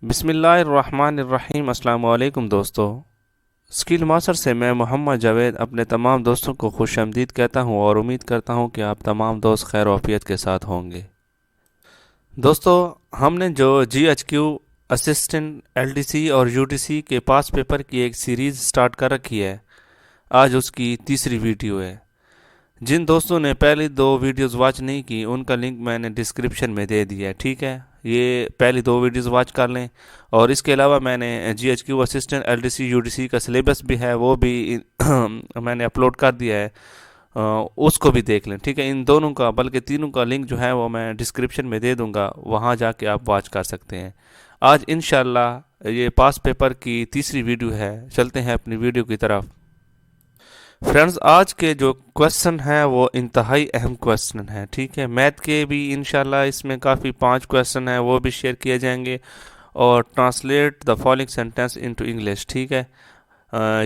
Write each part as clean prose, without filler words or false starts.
बिस्मिल्लाहिर्रहमानिर्रहीम। अस्सलाम वालेकुम दोस्तों। स्किल मास्टर से मैं मोहम्मद जावेद अपने तमाम दोस्तों को खुशामदीद कहता हूँ और उम्मीद करता हूँ कि आप तमाम दोस्त खैर वाफियत के साथ होंगे। दोस्तों, हमने जो GHQ असिस्टेंट LDC और UTC के पास पेपर की एक सीरीज़ स्टार्ट कर रखी है। आज उसकी तीसरी वीडियो है। जिन दोस्तों ने पहली दो वीडियोस वॉच नहीं की उनका लिंक मैंने डिस्क्रिप्शन में दे दिया है, ठीक है। ये पहली दो वीडियोस वॉच कर लें। और इसके अलावा मैंने GHQ असिस्टेंट LDC UDC का सिलेबस भी है, वो भी मैंने अपलोड कर दिया है। उसको भी देख लें, ठीक है। इन दोनों का बल्कि तीनों का लिंक जो है वो मैं डिस्क्रिप्शन में दे दूंगा, वहाँ जाके आप वॉच कर सकते हैं। आज इंशाल्लाह ये पास पेपर की तीसरी वीडियो है। चलते हैं अपनी वीडियो की तरफ। फ्रेंड्स, आज के जो क्वेश्चन हैं वो इंतहाई अहम क्वेश्चन है, ठीक है। मैथ के भी इंशाल्लाह इसमें काफ़ी 5 क्वेश्चन हैं, वो भी शेयर किए जाएंगे। और translate the following sentence into English, ठीक है।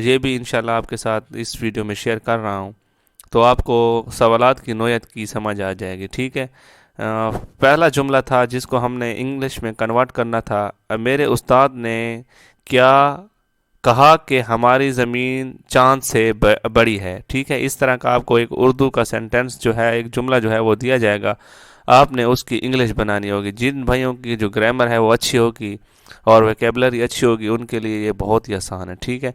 ये भी इंशाल्लाह आपके साथ इस वीडियो में शेयर कर रहा हूँ, तो आपको सवालात की नोयत की समझ आ जाएगी, ठीक है। पहला जुमला था जिसको हमने इंग्लिश में कन्वर्ट करना था। मेरे उस्ताद ने क्या कहा कि हमारी ज़मीन चांद से बड़ी है, ठीक है। इस तरह का आपको एक उर्दू का सेंटेंस जो है, एक जुमला जो है वो दिया जाएगा। आपने उसकी इंग्लिश बनानी होगी। जिन भाइयों की जो ग्रामर है वो अच्छी होगी और वोकेबलरी अच्छी होगी, उनके लिए ये बहुत ही आसान है, ठीक है।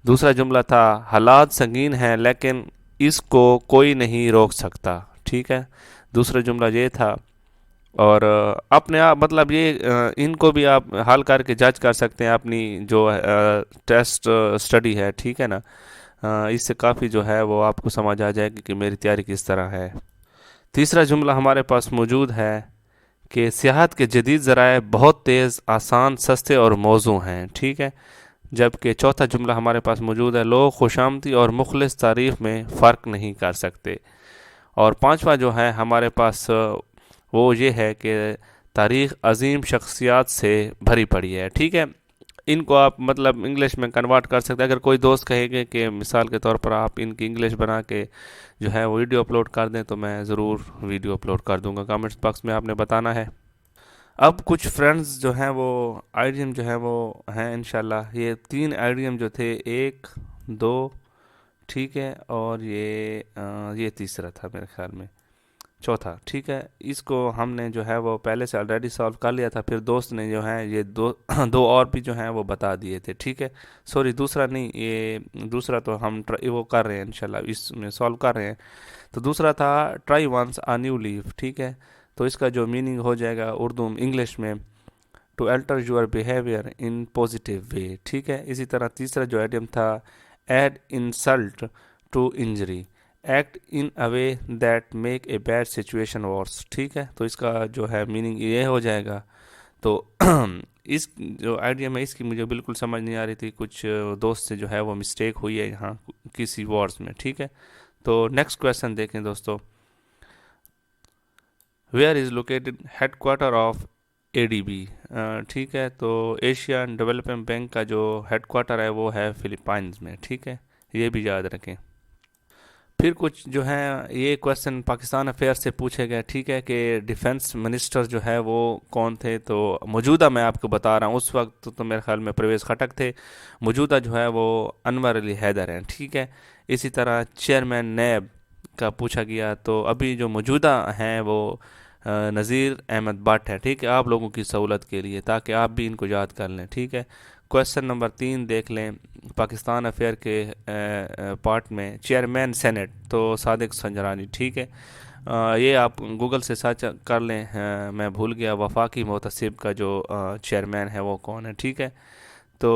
दूसरा जुमला था, हालात संगीन हैं लेकिन इसको कोई नहीं रोक सकता, ठीक है। दूसरा जुमला ये था। और अपने आप मतलब ये इनको भी आप हल करके जज कर सकते हैं अपनी जो टेस्ट स्टडी है, ठीक है ना। इससे काफ़ी जो है वो आपको समझ आ जाएगी कि मेरी तैयारी किस तरह है। तीसरा जुमला हमारे पास मौजूद है कि सियाहत के जदीद ज़राए बहुत तेज़, आसान, सस्ते और मौजू हैं, ठीक है। जबकि चौथा जुमला हमारे पास मौजूद है, लोग खुशामदी और मुखलिस तारीफ़ में फ़र्क नहीं कर सकते। और पांचवा जो है हमारे पास वो ये है कि तारीख़ अजीम शख्सियात से भरी पड़ी है, ठीक है। इनको आप मतलब इंग्लिश में कन्वर्ट कर सकते हैं। अगर कोई दोस्त कहेगा कि मिसाल के तौर पर आप इनकी इंग्लिश बना के जो है वो वीडियो अपलोड कर दें, तो मैं ज़रूर वीडियो अपलोड कर दूंगा। कमेंट्स बॉक्स में आपने बताना है। अब कुछ फ्रेंड्स जो हैं वो आइडियम जो है वो हैं इंशाल्लाह। ये 3 आइडियम जो थे, एक, दो, ठीक है, और ये तीसरा था मेरे ख्याल में, चौथा, ठीक है। इसको हमने जो है वो पहले से ऑलरेडी सॉल्व कर लिया था, फिर दोस्त ने जो है ये दो दो और भी जो हैं वो बता दिए थे, ठीक है। सॉरी, दूसरा नहीं, ये दूसरा तो हम वो कर रहे हैं इंशाल्लाह, इसमें सॉल्व कर रहे हैं। तो दूसरा था, try once a new leaf, ठीक है। तो इसका जो मीनिंग हो जाएगा उर्दू इंग्लिश में, to alter your behaviour in positive way, ठीक है। इसी तरह तीसरा जो आइडियम था, add insult to injury, act in a way that make a bad situation worse, ठीक है। तो इसका जो है मीनिंग ये हो जाएगा। तो इस जो आइडियम है इसकी मुझे बिल्कुल समझ नहीं आ रही थी, कुछ दोस्त से जो है वो मिस्टेक हुई है यहाँ किसी वर्ड्स में, ठीक है। तो नेक्स्ट क्वेश्चन देखें दोस्तों। Where is located headquarter of ADB, ठीक है। तो एशियन डेवलपमेंट बैंक का जो हेडक्वार्टर है वो है फिलीपाइंस में, ठीक है। ये भी याद रखें। फिर कुछ जो है ये क्वेश्चन पाकिस्तान अफेयर से पूछे गए, ठीक है, कि डिफेंस मिनिस्टर जो है वो कौन थे। तो मौजूदा मैं आपको बता रहा हूँ, उस वक्त तो मेरे ख्याल में परवेज़ खटक थे। मौजूदा जो है वो अनवर अली हैदर हैं, ठीक है। इसी तरह चेयरमैन नैब का पूछा गया, तो अभी जो मौजूदा हैं वो नज़ीर अहमद भट्ट है, ठीक है। आप लोगों की सहूलत के लिए, ताकि आप भी इनको याद कर लें, ठीक है। क्वेश्चन नंबर 3 देख लें। पाकिस्तान अफेयर के पार्ट में चेयरमैन सेनेट, तो सादिक संजरानी, ठीक है। ये आप गूगल से सर्च कर लें। मैं भूल गया वफाकी मोहतसिब का जो चेयरमैन है वो कौन है, ठीक है। तो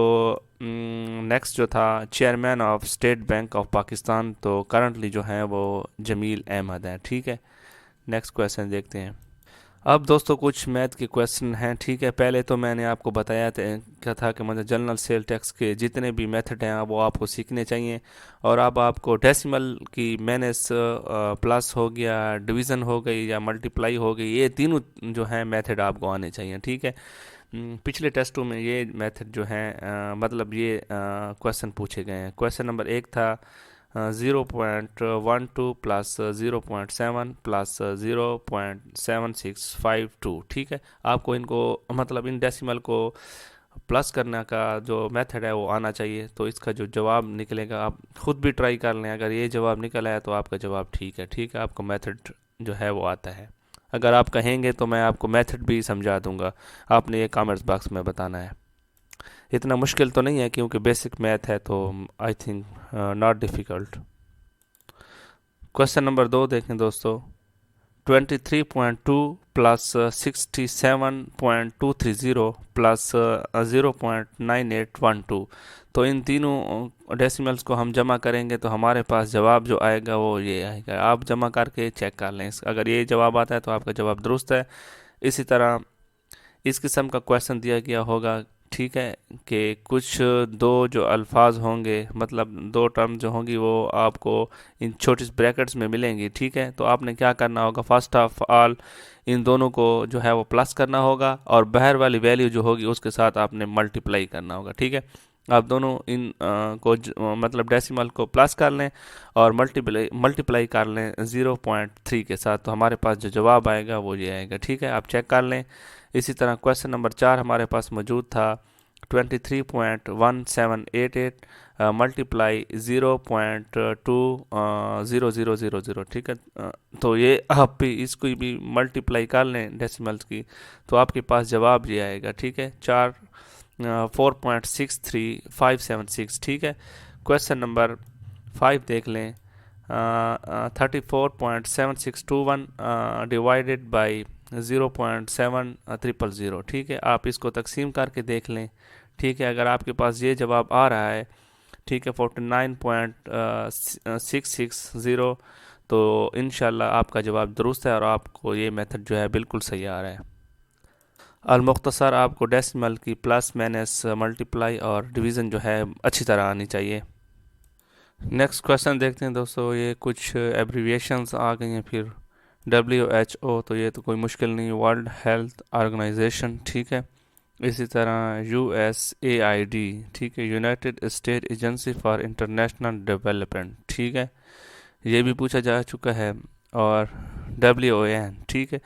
नेक्स्ट जो था, chairman of state bank of Pakistan, तो करंटली जो है वो जमील अहमद है, ठीक है। नेक्स्ट क्वेश्चन देखते हैं। अब दोस्तों कुछ मैथ के क्वेश्चन हैं, ठीक है। पहले तो मैंने आपको बताया क्या था कि मतलब जनरल सेल टैक्स के जितने भी मेथड हैं वो आपको सीखने चाहिए। और अब आपको डेसिमल की माइनस प्लस हो गया, डिवीज़न हो गई या मल्टीप्लाई हो गई, ये तीनों जो हैं मेथड आपको आने चाहिए, ठीक है। पिछले टेस्टों में ये मेथड जो हैं मतलब ये क्वेश्चन पूछे गए हैं। क्वेश्चन नंबर 1 था, 0.12 प्लस 0.7 प्लस 0.7652। ठीक है, आपको इनको मतलब इन डेसिमल को प्लस करने का जो मेथड है वो आना चाहिए। तो इसका जो जवाब निकलेगा आप खुद भी ट्राई कर लें, अगर ये जवाब निकल आया तो आपका जवाब ठीक है। ठीक है, आपको मेथड जो है वो आता है। अगर आप कहेंगे तो मैं आपको मेथड भी समझा दूंगा, आपने ये कमेंट्स बॉक्स में बताना है। इतना मुश्किल तो नहीं है क्योंकि बेसिक मैथ है, तो I think not difficult. Question number 2 देखें दोस्तों। 23.2 प्लस 67.230 प्लस 0.9812। तो इन तीनों डेसिमल्स को हम जमा करेंगे तो हमारे पास जवाब जो आएगा वो ये आएगा। आप जमा करके चेक कर लें, अगर ये जवाब आता है तो आपका जवाब दुरुस्त है। इसी तरह इस किस्म का क्वेश्चन दिया गया होगा, ठीक है, कि कुछ दो जो अल्फाज होंगे, मतलब दो टर्म जो होंगी वो आपको इन छोटी ब्रैकेट्स में मिलेंगी। ठीक है, तो आपने क्या करना होगा, फर्स्ट ऑफ ऑल इन दोनों को जो है वो प्लस करना होगा और बाहर वाली वैल्यू जो होगी उसके साथ आपने मल्टीप्लाई करना होगा। ठीक है, आप दोनों इन मतलब डेसिमल को प्लस कर लें और मल्टीप्लाई कर लें 0.3 के साथ, तो हमारे पास जो जवाब आएगा वो ये आएगा। ठीक है, आप चेक कर लें। इसी तरह क्वेश्चन नंबर 4 हमारे पास मौजूद था। 23.1788 मल्टीप्लाई 0.20000। ठीक है, तो ये आप भी इसको भी मल्टीप्लाई कर लें डेसिमल्स की, तो आपके पास जवाब ये आएगा। ठीक है, 4.63576। ठीक है, क्वेश्चन नंबर 5 देख लें। 34.7621 डिवाइडेड बाई 0.7000। ठीक है, आप इसको तकसीम करके देख लें। ठीक है, अगर आपके पास ये जवाब आ रहा है, ठीक है, 49.660, तो इंशाल्लाह आपका जवाब दुरुस्त है और आपको ये मेथड जो है बिल्कुल सही आ रहा है। अलमुख्तसर आपको डेसिमल की प्लस माइनस मल्टीप्लाई और डिवीज़न जो है अच्छी तरह आनी चाहिए। नेक्स्ट क्वेश्चन देखते हैं दोस्तों। ये कुछ एब्रीविएशंस आ गई हैं, फिर WHO, तो ये तो कोई मुश्किल नहीं, वर्ल्ड हेल्थ ऑर्गेनाइजेशन। ठीक है, इसी तरह USAID, ठीक है, United state agency for international development. ठीक है, ये भी पूछा जा चुका है। और WON, ठीक है,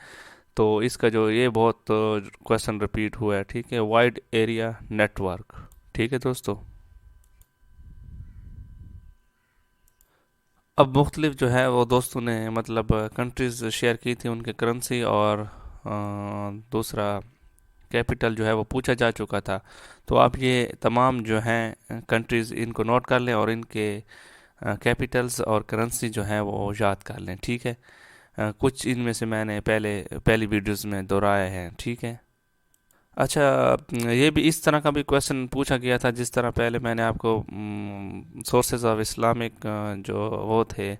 तो इसका जो ये बहुत क्वेश्चन रिपीट हुआ है। ठीक है, वाइड एरिया नेटवर्क। ठीक है दोस्तों, अब मुख्तलिफ जो है वो दोस्तों ने मतलब कंट्रीज़ शेयर की थी, उनके करेंसी और दूसरा कैपिटल जो है वो पूछा जा चुका था। तो आप ये तमाम जो हैं कंट्रीज़ इनको नोट कर लें और इनके कैपिटल्स और करेंसी जो है वो याद कर लें। ठीक है, कुछ इनमें से मैंने पहली वीडियोस में दोहराए हैं। ठीक है, अच्छा, ये भी इस तरह का भी क्वेश्चन पूछा गया था जिस तरह पहले मैंने आपको सोर्सेज ऑफ इस्लामिक जो वो थे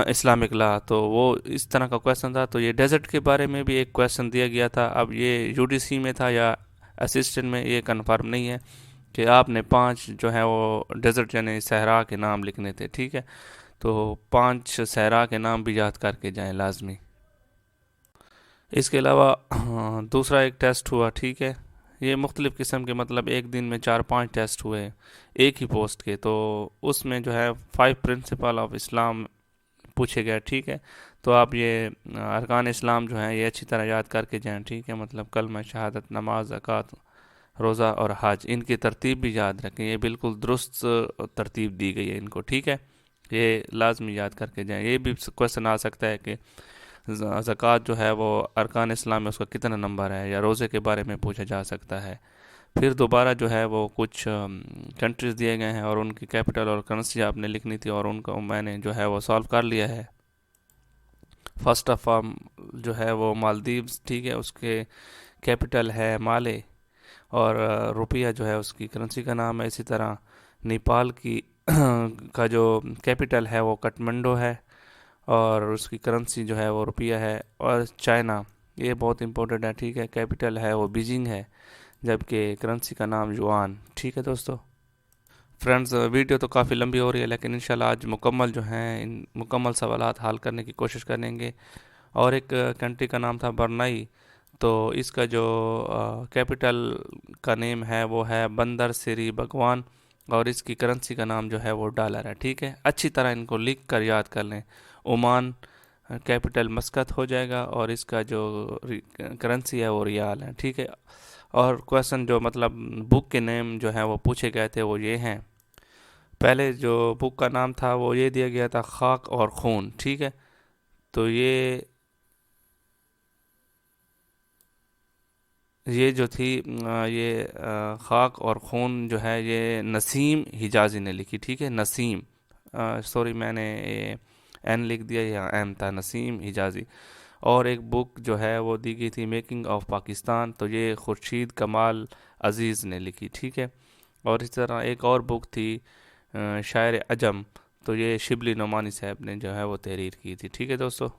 इस्लामिक लॉ, तो वो इस तरह का क्वेश्चन था। तो ये डेजर्ट के बारे में भी एक क्वेश्चन दिया गया था। अब ये UDC में था या असिस्टेंट में, ये कन्फर्म नहीं है, कि आपने 5 जो है वो डेजर्ट यानी सहरा के नाम लिखने थे। ठीक है, तो 5 सहरा के नाम भी याद करके जाएं लाजमी। इसके अलावा दूसरा एक टेस्ट हुआ। ठीक है, ये मुख्तलिफ़ किस्म के, मतलब एक दिन में 4-5 टेस्ट हुए एक ही पोस्ट के, तो उसमें जो है 5 प्रिंसिपल ऑफ इस्लाम पूछे गए। ठीक है, तो आप ये अरकान इस्लाम जो हैं ये अच्छी तरह याद करके जाएं। ठीक है, मतलब कलमा शहादत, नमाज, ज़कात, रोज़ा और हज, इनकी तरतीब भी याद रखें। ये बिल्कुल दुरुस्त तरतीब दी गई है इनको। ठीक है, ये लाजमी याद करके जाएं। ये भी क्वेश्चन आ सकता है कि ज़कात जो है वो अरकान इस्लाम में उसका कितना नंबर है, या रोज़े के बारे में पूछा जा सकता है। फिर दोबारा जो है वो कुछ कंट्रीज़ दिए गए हैं और उनकी कैपिटल और करेंसी आपने लिखनी थी, और उनको मैंने जो है वो सॉल्व कर लिया है। फर्स्ट ऑफ ऑल जो है वो मालदीव्स। ठीक है, उसके कैपिटल है माले और रुपया जो है उसकी करेंसी का नाम है। इसी तरह नेपाल की का जो कैपिटल है वो काठमांडू है और उसकी करेंसी जो है वो रुपया है। और चाइना, ये बहुत इंपॉर्टेंट है। ठीक है, कैपिटल है वो बीजिंग है, जबकि करेंसी का नाम युआन। ठीक है दोस्तों, फ्रेंड्स वीडियो तो काफ़ी लंबी हो रही है, लेकिन इंशाल्लाह आज मुकम्मल जो हैं इन मुकम्मल सवालात हल करने की कोशिश करेंगे। और एक कंट्री का नाम था बरनाई, तो इसका जो कैपिटल का नेम है वो है बंदर सिरी भगवान, और इसकी करेंसी का नाम जो है वो डॉलर है। ठीक है, अच्छी तरह इनको लिख कर याद कर लें। ओमान कैपिटल मस्कत हो जाएगा और इसका जो करेंसी है वो रियाल है। ठीक है, और क्वेश्चन जो मतलब बुक के नेम जो है वो पूछे गए थे वो ये हैं। पहले जो बुक का नाम था वो ये दिया गया था, खाक और खून। ठीक है, तो ये जो थी खाक और खून जो है ये नसीम हिजाजी ने लिखी। ठीक है, नसीम, सॉरी मैंने एन लिख दिया, यहाँ एम था, नसीम हिजाजी। और एक बुक जो है वो दी गई थी, मेकिंग ऑफ पाकिस्तान, तो ये खुर्शीद कमाल अजीज़ ने लिखी। ठीक है, और इस तरह एक और बुक थी शायर अजम, तो ये शिबली नोमानी साहब ने जो है वो तहरीर की थी। ठीक है दोस्तों,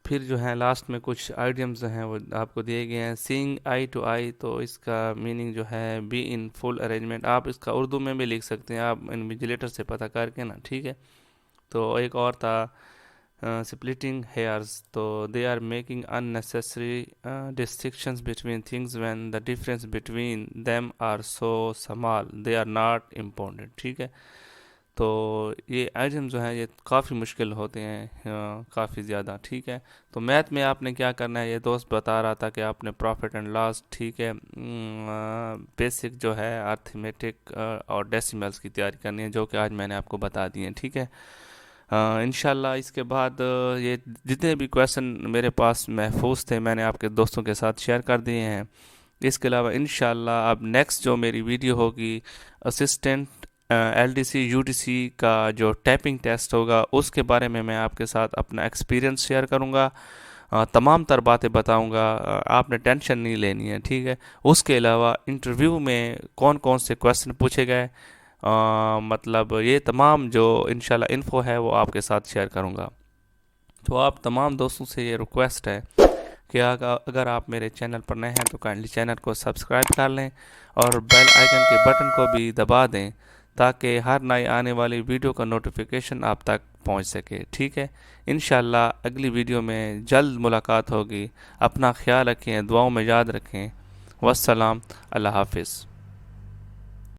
फिर जो है लास्ट में कुछ आइडियम्स जो हैं वो आपको दिए गए हैं। सीइंग आई टू आई, तो इसका मीनिंग जो है बी इन फुल अरेंजमेंट। आप इसका उर्दू में भी लिख सकते हैं, आप इन्विजिलेटर से पता करके ना। ठीक है, तो एक और था splitting hairs, तो they are making unnecessary distinctions between things when the difference between them are so small they are not important। ठीक है, तो ये आइटम जो है ये काफ़ी मुश्किल होते हैं, काफ़ी ज़्यादा। ठीक है, तो मैथ में आपने क्या करना है, ये दोस्त बता रहा था कि आपने प्रॉफिट एंड लॉस, ठीक है, बेसिक जो है अर्थमेटिक और डेसिमल्स की तैयारी करनी है, जो कि आज मैंने आपको बता दी है। ठीक है, इंशाल्लाह इसके बाद ये जितने भी क्वेश्चन मेरे पास महफूज थे मैंने आपके दोस्तों के साथ शेयर कर दिए हैं। इसके अलावा इंशाल्लाह अब नेक्स्ट जो मेरी वीडियो होगी असिस्टेंट एलडीसी यूडीसी का जो टाइपिंग टेस्ट होगा उसके बारे में मैं आपके साथ अपना एक्सपीरियंस शेयर करूंगा, तमाम तर बातें बताऊंगा, आपने टेंशन नहीं लेनी है। ठीक है, उसके अलावा इंटरव्यू में कौन कौन से क्वेश्चन पूछे गए, मतलब ये तमाम जो इंशाल्लाह इन्फो है वो आपके साथ शेयर करूंगा। तो आप तमाम दोस्तों से ये रिक्वेस्ट है कि अगर आप मेरे चैनल पर नए हैं तो काइंडली चैनल को सब्सक्राइब कर लें और बेल आइकन के बटन को भी दबा दें, ताकि हर नई आने वाली वीडियो का नोटिफिकेशन आप तक पहुंच सके। ठीक है, इंशाल्लाह अगली वीडियो में जल्द मुलाकात होगी। अपना ख्याल रखें, दुआओं में याद रखें। वस्सलाम, अल्लाह हाफिज़।